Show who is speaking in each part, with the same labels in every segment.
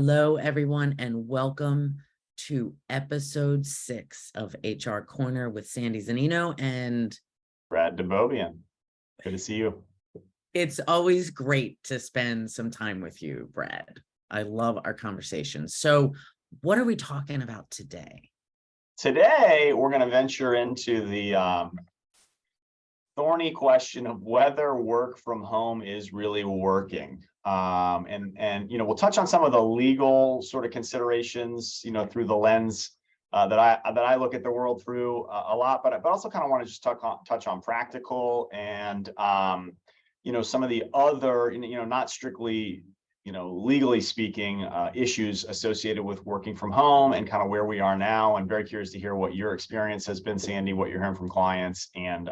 Speaker 1: Hello, everyone, and welcome to episode 6 of HR Corner with Sandy Zannino. And
Speaker 2: Brad deBeaubien. Good to see you.
Speaker 1: it's always great to spend some time with you, Brad. I love our conversations. So what are we talking about today?
Speaker 2: Today, we're going to venture into the thorny question of whether work from home is really working. We'll touch on some of the legal sort of considerations, through the lens that I look at the world through a lot, but also kind of want to just touch on practical and some of the other, not strictly, legally speaking, issues associated with working from home and kind of where we are now. I'm very curious to hear what your experience has been, Sandy, what you're hearing from clients, and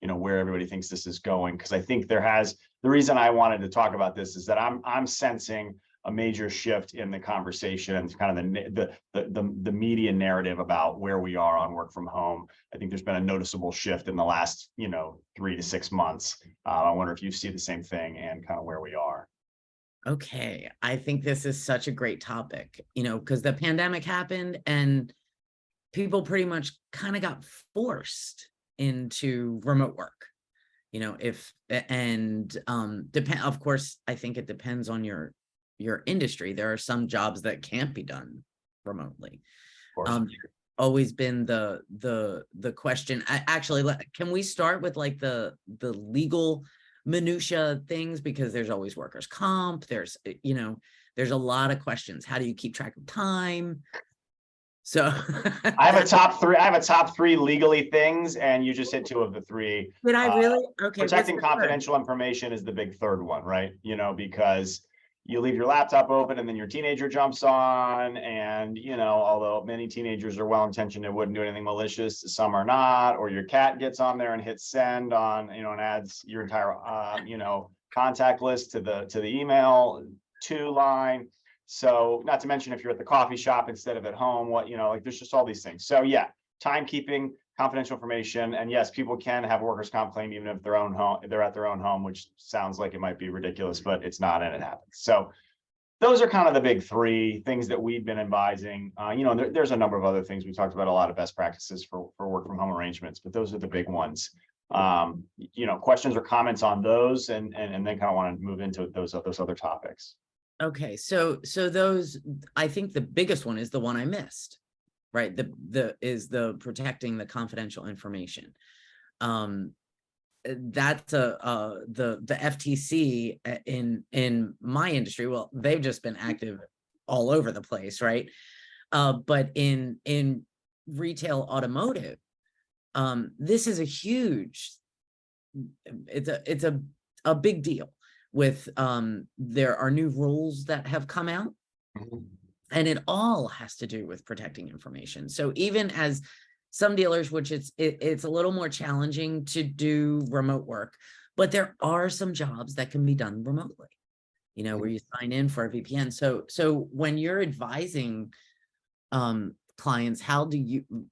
Speaker 2: where everybody thinks this is going. Because I think the reason I wanted to talk about this is that I'm sensing a major shift in the conversation and kind of the media narrative about where we are on work from home. I think there's been a noticeable shift in the last 3 to 6 months. I wonder if you see the same thing and kind of where we are.
Speaker 1: Okay, I think this is such a great topic, because the pandemic happened and people pretty much kind of got forced into remote work. Of course, I think it depends on your industry. There are some jobs that can't be done remotely. Always been the question. Can we start with like the legal minutia things, because there's always workers' comp. There's a lot of questions. How do you keep track of time? So
Speaker 2: I have a top three legally things, and you just hit 2 of the 3.
Speaker 1: Did I really? Okay.
Speaker 2: Protecting confidential information is the big third one, right? Because you leave your laptop open and then your teenager jumps on, and although many teenagers are well-intentioned and wouldn't do anything malicious, some are not, or your cat gets on there and hits send on, and adds your entire contact list to the email to line. So not to mention if you're at the coffee shop instead of at home, there's just all these things. So yeah, timekeeping, confidential information, and yes, people can have a workers' comp claim even if they're at their own home, which sounds like it might be ridiculous, but it's not, and it happens. So those are kind of the big 3 things that we've been advising. There's a number of other things. We talked about a lot of best practices for work from home arrangements, but those are the big ones. Questions or comments on those, and then kind of want to move into those other topics.
Speaker 1: Okay, so those, I think the biggest one is the one I missed, right? The protecting the confidential information. That's the FTC in my industry. Well, they've just been active all over the place, right? But in retail automotive, this is it's a big deal. With there are new rules that have come out, and it all has to do with protecting information. So even as some dealers, which it's a little more challenging to do remote work, but there are some jobs that can be done remotely, where you sign in for a VPN. So when you're advising clients,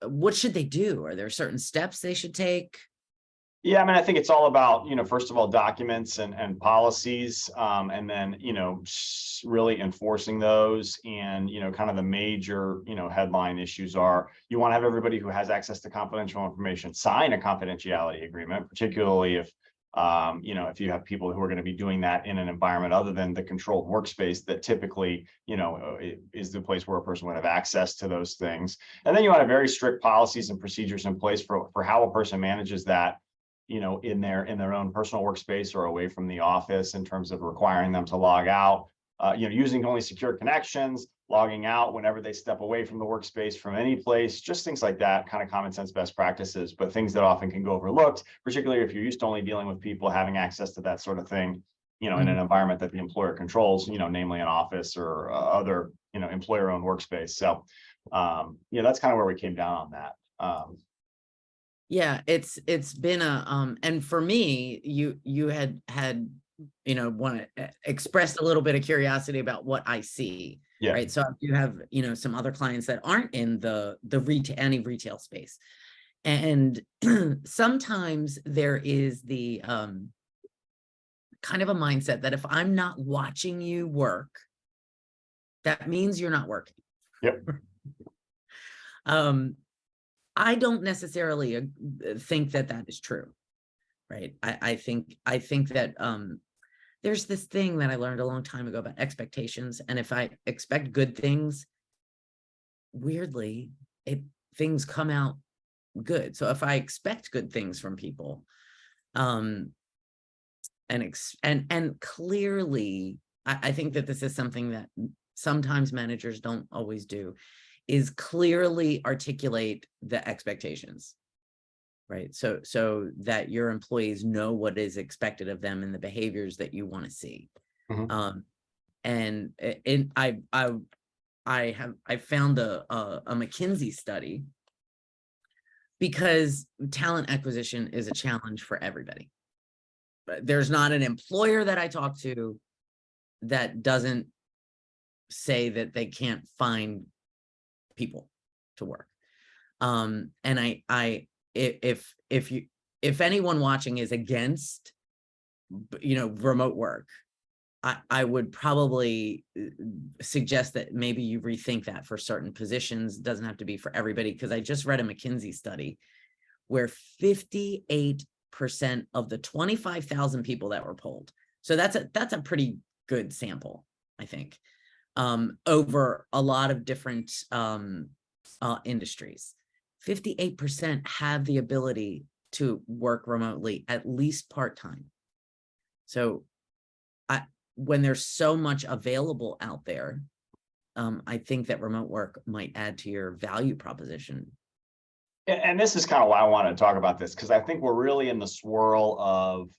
Speaker 1: what should they do? Are there certain steps they should take?
Speaker 2: Yeah, I mean, I think it's all about, first of all, documents and policies, and then, really enforcing those. And, kind of the major, headline issues are you want to have everybody who has access to confidential information sign a confidentiality agreement, particularly if you have people who are going to be doing that in an environment other than the controlled workspace that typically, is the place where a person would have access to those things. And then you want to have very strict policies and procedures in place for how a person manages that, in their own personal workspace or away from the office, in terms of requiring them to log out, using only secure connections, logging out whenever they step away from the workspace from any place, just things like that, kind of common sense best practices, but things that often can go overlooked, particularly if you're used to only dealing with people having access to that sort of thing, in an environment that the employer controls, namely an office or other, employer-owned workspace. So, that's kind of where we came down on that.
Speaker 1: Yeah, it's been and for me, you had expressed a little bit of curiosity about what I see.
Speaker 2: Yeah.
Speaker 1: Right. So you have, some other clients that aren't in the any retail space. And sometimes there is the kind of a mindset that if I'm not watching you work, that means you're not working.
Speaker 2: Yep.
Speaker 1: I don't necessarily think that that is true, right? I think that there's this thing that I learned a long time ago about expectations, and if I expect good things, weirdly, things come out good. So if I expect good things from people, and clearly, I think that this is something that sometimes managers don't always do, is clearly articulate the expectations, right? So that your employees know what is expected of them and the behaviors that you want to see.
Speaker 2: Mhm.
Speaker 1: And I found a McKinsey study, because talent acquisition is a challenge for everybody. But there's not an employer that I talk to that doesn't say that they can't find people to work. And if anyone watching is against, remote work, I would probably suggest that maybe you rethink that for certain positions. It doesn't have to be for everybody, because I just read a McKinsey study where 58% of the 25,000 people that were polled, so that's a pretty good sample, I think, over a lot of different industries. 58% have the ability to work remotely, at least part-time. So when there's so much available out there, I think that remote work might add to your value proposition.
Speaker 2: And this is kind of why I wanted to talk about this, because I think we're really in the swirl of,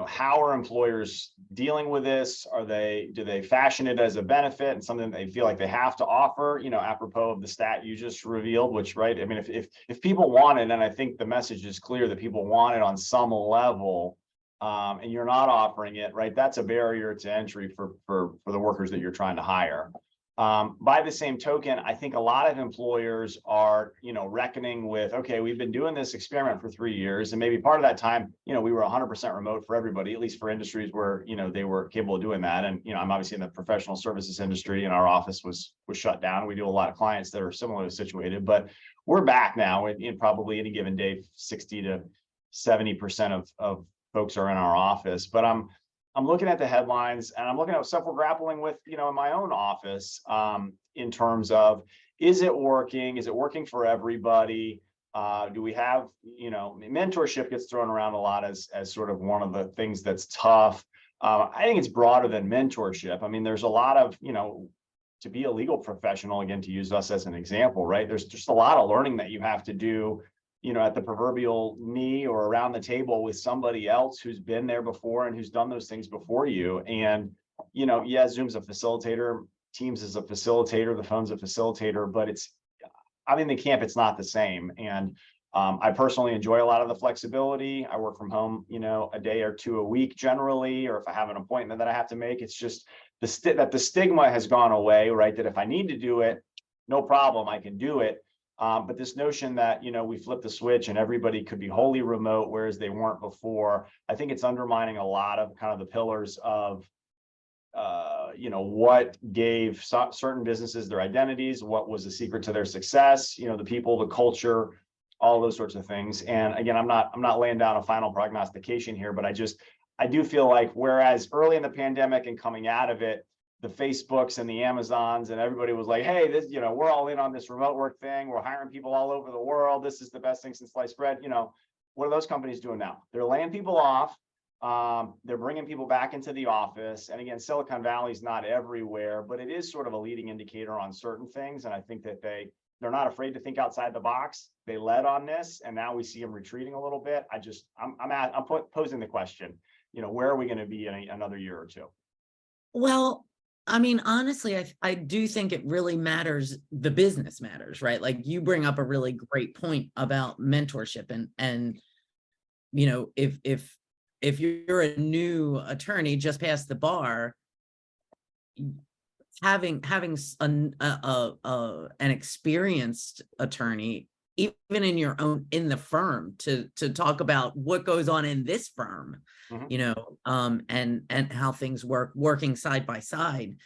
Speaker 2: how are employers dealing with this? Do they fashion it as a benefit and something they feel like they have to offer, apropos of the stat you just revealed, which, right? I mean, if people want it, and I think the message is clear that people want it on some level, and you're not offering it, right? That's a barrier to entry for the workers that you're trying to hire. By the same token, I think a lot of employers are, reckoning with, okay, we've been doing this experiment for 3 years, and maybe part of that time, we were 100% remote for everybody, at least for industries where, they were capable of doing that. And, I'm obviously in the professional services industry, and our office was shut down. We do a lot of clients that are similarly situated, but we're back now in probably any given day, 60 to 70% of folks are in our office. But I'm looking at the headlines, and I'm looking at stuff we're grappling with, in my own office, in terms of, is it working? Is it working for everybody? Do we have, mentorship gets thrown around a lot as sort of one of the things that's tough. I think it's broader than mentorship. I mean, there's a lot of, to be a legal professional, again, to use us as an example, right? There's just a lot of learning that you have to do, at the proverbial knee or around the table with somebody else who's been there before and who's done those things before you. And, yeah, Zoom's a facilitator, Teams is a facilitator, the phone's a facilitator, but I'm in the camp, it's not the same. And I personally enjoy a lot of the flexibility. I work from home, a day or two a week generally, or if I have an appointment that I have to make, it's just that the stigma has gone away, right? That if I need to do it, no problem, I can do it. But this notion that, we flip the switch and everybody could be wholly remote, whereas they weren't before, I think it's undermining a lot of kind of the pillars of, what gave certain businesses their identities, what was the secret to their success, the people, the culture, all those sorts of things. And again, I'm not laying down a final prognostication here, but I do feel like, whereas early in the pandemic and coming out of it, the Facebooks and the Amazons and everybody was like, hey, this, we're all in on this remote work thing. We're hiring people all over the world. This is the best thing since sliced bread. What are those companies doing now? They're laying people off. They're bringing people back into the office. And again, Silicon Valley is not everywhere, but it is sort of a leading indicator on certain things. And I think that they're not afraid to think outside the box. They led on this, and now we see them retreating a little bit. I'm posing the question, where are we going to be in another year or two?
Speaker 1: Well, I mean, honestly, I do think it really matters. The business matters, right? Like, you bring up a really great point about mentorship, and if you're a new attorney just past the bar, having an experienced attorney, even in the firm, to talk about what goes on in this firm,
Speaker 2: Mhm.
Speaker 1: and how things working side by side,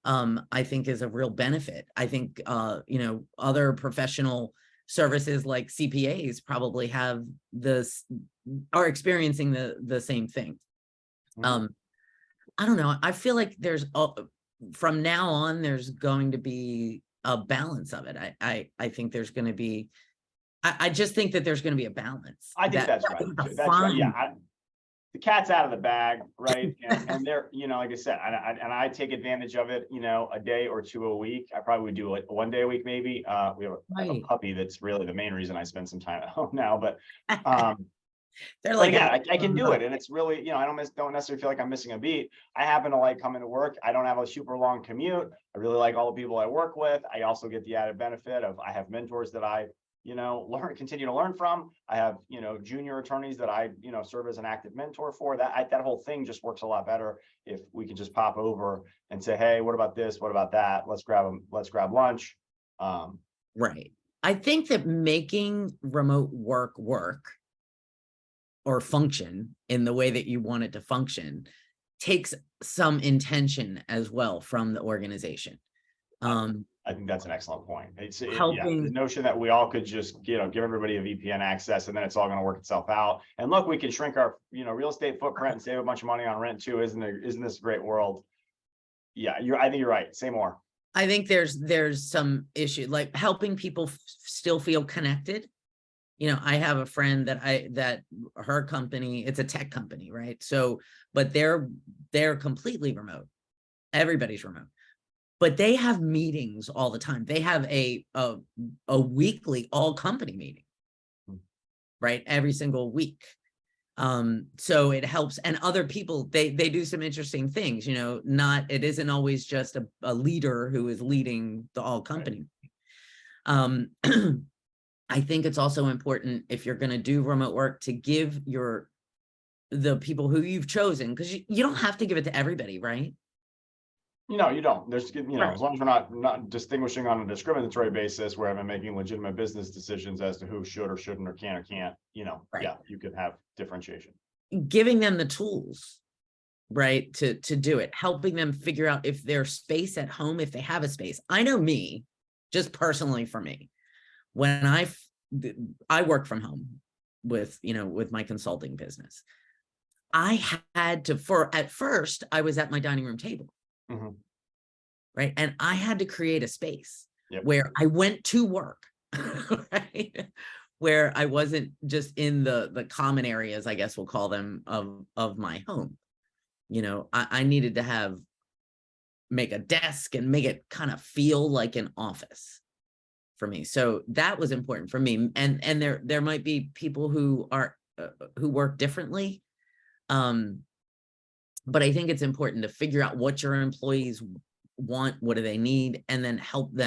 Speaker 1: I think is a real benefit. I think, other professional services like CPAs probably have this, are experiencing the same thing.
Speaker 2: Mhm.
Speaker 1: I don't know. I feel like from now on, there's going to be a balance of it. I think there's going to be, I just think that there's going to be a balance
Speaker 2: I think
Speaker 1: that
Speaker 2: that's
Speaker 1: we
Speaker 2: right.
Speaker 1: have to
Speaker 2: That's right. Yeah.
Speaker 1: find.
Speaker 2: The cat's out of the bag, right? And they're, like I said, and I take advantage of it, a day or two a week. I probably would do like 1 day a week, maybe. We have I have a
Speaker 1: Right.
Speaker 2: puppy that's really the main reason I spend some time at home now. But
Speaker 1: They're
Speaker 2: but
Speaker 1: like,
Speaker 2: again, I can do it, and it's really, I don't necessarily feel like I'm missing a beat. I happen to like coming to work. I don't have a super long commute. I really like all the people I work with. I also get the added benefit of I have mentors that I, continue to learn from. I have, junior attorneys that I, serve as an active mentor for. That whole thing just works a lot better if we can just pop over and say, hey, what about this? What about that? Let's grab lunch.
Speaker 1: right. I think that making remote work or function in the way that you want it to function takes some intention as well from the organization.
Speaker 2: I think that's an excellent point. Yeah, the
Speaker 1: Helping,
Speaker 2: notion that we all could just, give everybody a VPN access and then it's all going to work itself out. And look, we can shrink our, real estate footprint and save a bunch of money on rent too. Isn't this a great world? Yeah, I think you're right. Say more.
Speaker 1: I think there's some issue, like helping people still feel connected. I have a friend that her company, it's a tech company, right? So, but they're completely remote. Everybody's remote, but they have meetings all the time. They have a weekly all company meeting, right? Every single week. So it helps, and other people, they do some interesting things, it isn't always just a leader who is leading the all company. Right. I think it's also important, if you're going to do remote work, to give the people who you've chosen, because you don't have to give it to everybody, right?
Speaker 2: You don't. There's, as long as we're not distinguishing on a discriminatory basis where I'm making legitimate business decisions as to who should or shouldn't or can or can't,
Speaker 1: Right.
Speaker 2: Yeah, you could have differentiation.
Speaker 1: Giving them the tools, right, to do it, helping them figure out if their space at home, if they have a space. I know me, just personally for me, when I work from home with my consulting business, I had to, at first I was at my dining room table. Mm-hmm. Right. And I had to create a space. Yep. Where I went to work, right? Where I wasn't just in the common areas, I guess we'll call them, of my home. I needed to make a desk and make it kind of feel like an office for me. So that was important for me. And there might be people who work differently. But I think it's important to figure out what your employees want, what do they need, and then help them